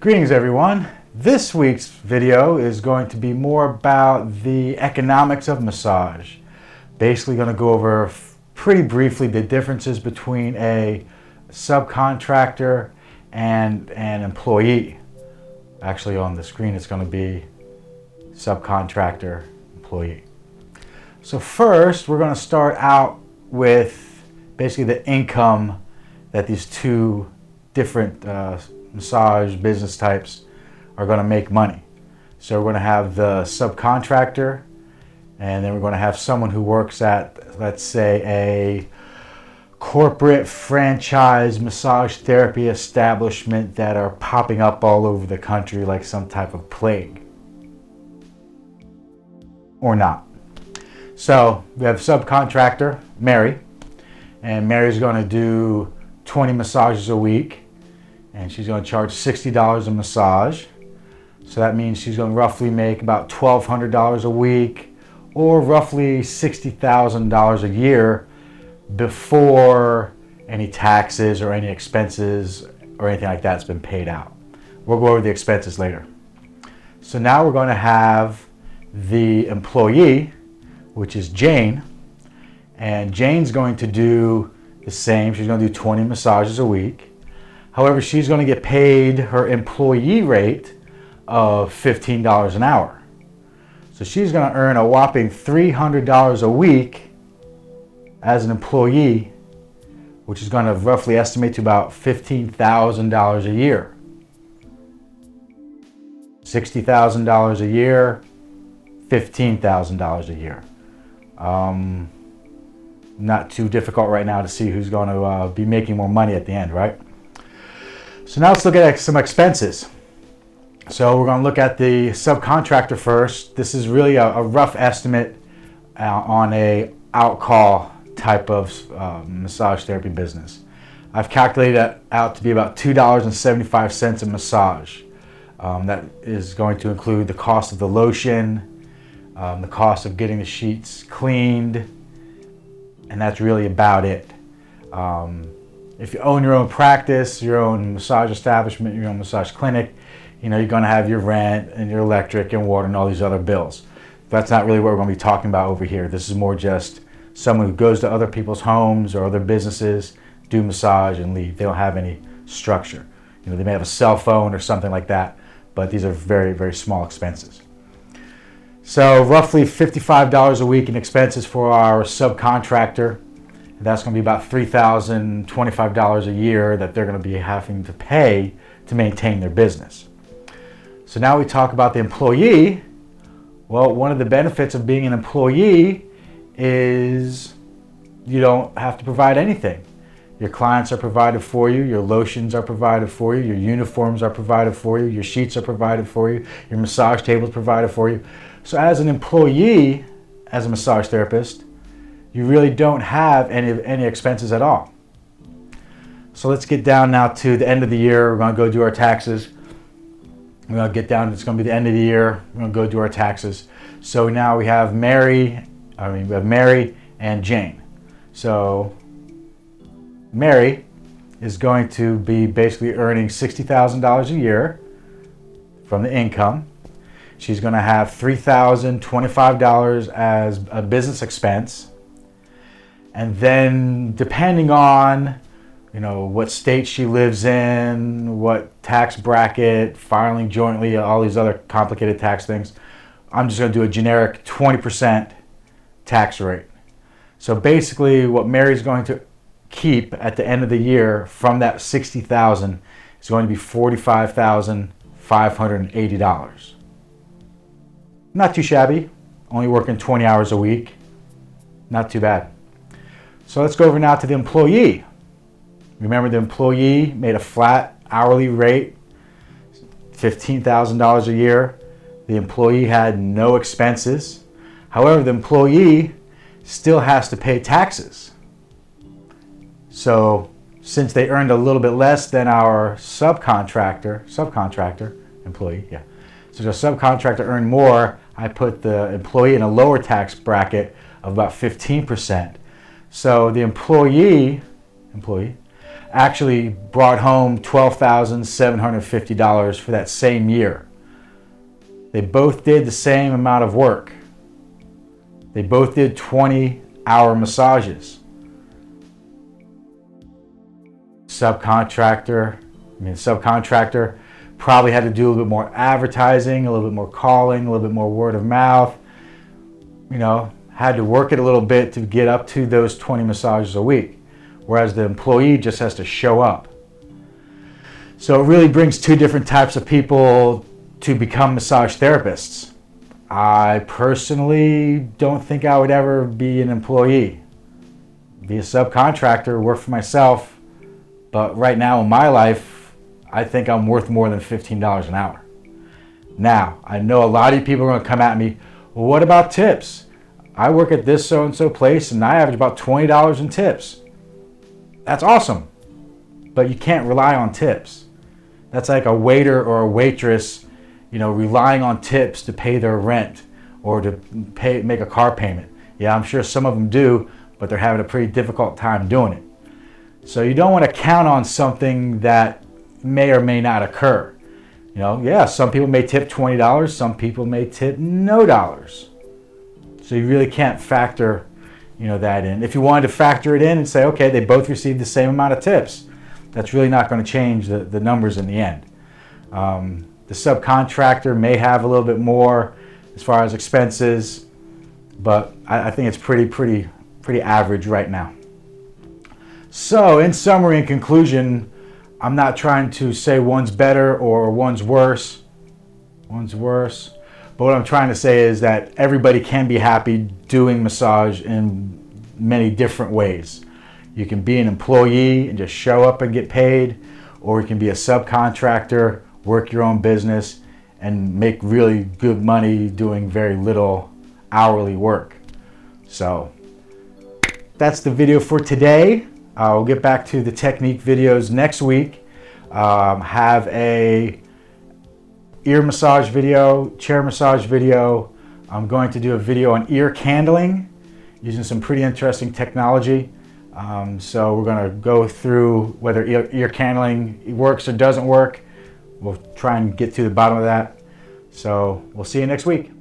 Greetings everyone. This week's video is going to be more about the economics of massage. Basically going to go over pretty briefly the differences between a subcontractor and an employee. Actually on the screen it's going to be subcontractor, employee. So first we're going to start out with basically the income that these two different massage business types are going to make money. So we're going to have the subcontractor, and then we're going to have someone who works at, let's say, a corporate franchise massage therapy establishment that are popping up all over the country like some type of plague. Or not. So we have subcontractor, Mary, and Mary's going to do 20 massages a week. And she's going to charge $60 a massage. So that means she's going to roughly make about $1,200 a week, or roughly $60,000 a year before any taxes or any expenses or anything like that's been paid out. We'll go over the expenses later. So now we're going to have the employee, which is Jane. And Jane's going to do the same. She's going to do 20 massages a week. However, she's going to get paid her employee rate of $15 an hour. So she's going to earn a whopping $300 a week as an employee, which is going to roughly estimate to about $15,000 a year. $60,000 a year, $15,000 a year. Not too difficult right now to see who's going to be making more money at the end, right? So now let's look at some expenses. So we're going to look at the subcontractor first. This is really a rough estimate on a out-call type of massage therapy business. I've calculated that out to be about $2.75 a massage. That is going to include the cost of the lotion, the cost of getting the sheets cleaned, and that's really about it. If you own your own practice, your own massage establishment, your own massage clinic, you know, you're going to have your rent and your electric and water and all these other bills. That's not really what we're going to be talking about over here. This is more just someone who goes to other people's homes or other businesses, do massage and leave. They don't have any structure. You know, they may have a cell phone or something like that, but these are very, very small expenses. So roughly $55 a week in expenses for our subcontractor. That's going to be about $3,025 a year that they're going to be having to pay to maintain their business. So now we talk about the employee. Well, one of the benefits of being an employee is you don't have to provide anything. Your clients are provided for you, your lotions are provided for you, your uniforms are provided for you, your sheets are provided for you, your massage table is provided for you. So as an employee, as a massage therapist, you really don't have any expenses at all. So let's get down now to the end of the year. We're going to go do our taxes. We're going to get down, it's going to be the end of the year. We're going to go do our taxes. So now we have Mary and Jane. So Mary is going to be basically earning $60,000 a year from the income. She's going to have $3,025 as a business expense. And then depending on, you know, what state she lives in, what tax bracket, filing jointly, all these other complicated tax things, I'm just going to do a generic 20% tax rate. So basically what Mary's going to keep at the end of the year from that $60,000 is going to be $45,580. Not too shabby, only working 20 hours a week, not too bad. So let's go over now to the employee. Remember, the employee made a flat hourly rate, $15,000 a year. The employee had no expenses. However, the employee still has to pay taxes. So since they earned a little bit less than our subcontractor, employee, yeah. So the subcontractor earned more. I put the employee in a lower tax bracket of about 15%. So the employee actually brought home $12,750 for that same year. They both did the same amount of work. They both did 20-hour massages. Subcontractor probably had to do a little bit more advertising, a little bit more calling, a little bit more word of mouth. You know, had to work it a little bit to get up to those 20 massages a week. Whereas the employee just has to show up. So it really brings two different types of people to become massage therapists. I personally don't think I would ever be an employee. Be a subcontractor, work for myself. But right now in my life, I think I'm worth more than $15 an hour. Now, I know a lot of people are going to come at me, well, what about tips? I work at this so-and-so place and I average about $20 in tips. That's awesome, but you can't rely on tips. That's like a waiter or a waitress, you know, relying on tips to pay their rent or to make a car payment. Yeah, I'm sure some of them do, but they're having a pretty difficult time doing it. So you don't want to count on something that may or may not occur. You know, yeah, some people may tip $20, some people may tip no dollars. So you really can't factor, you know, that in. If you wanted to factor it in and say, okay, they both received the same amount of tips, that's really not going to change the numbers in the end. The subcontractor may have a little bit more as far as expenses, but I think it's pretty average right now. So in summary and conclusion, I'm not trying to say one's better or one's worse. But what I'm trying to say is that everybody can be happy doing massage in many different ways. You can be an employee and just show up and get paid, or you can be a subcontractor, work your own business, and make really good money doing very little hourly work. So that's the video for today. We'll get back to the technique videos next week. Have a ear massage video, chair massage video. I'm going to do a video on ear candling using some pretty interesting technology. So we're going to go through whether ear candling works or doesn't work. We'll try and get to the bottom of that. So we'll see you next week.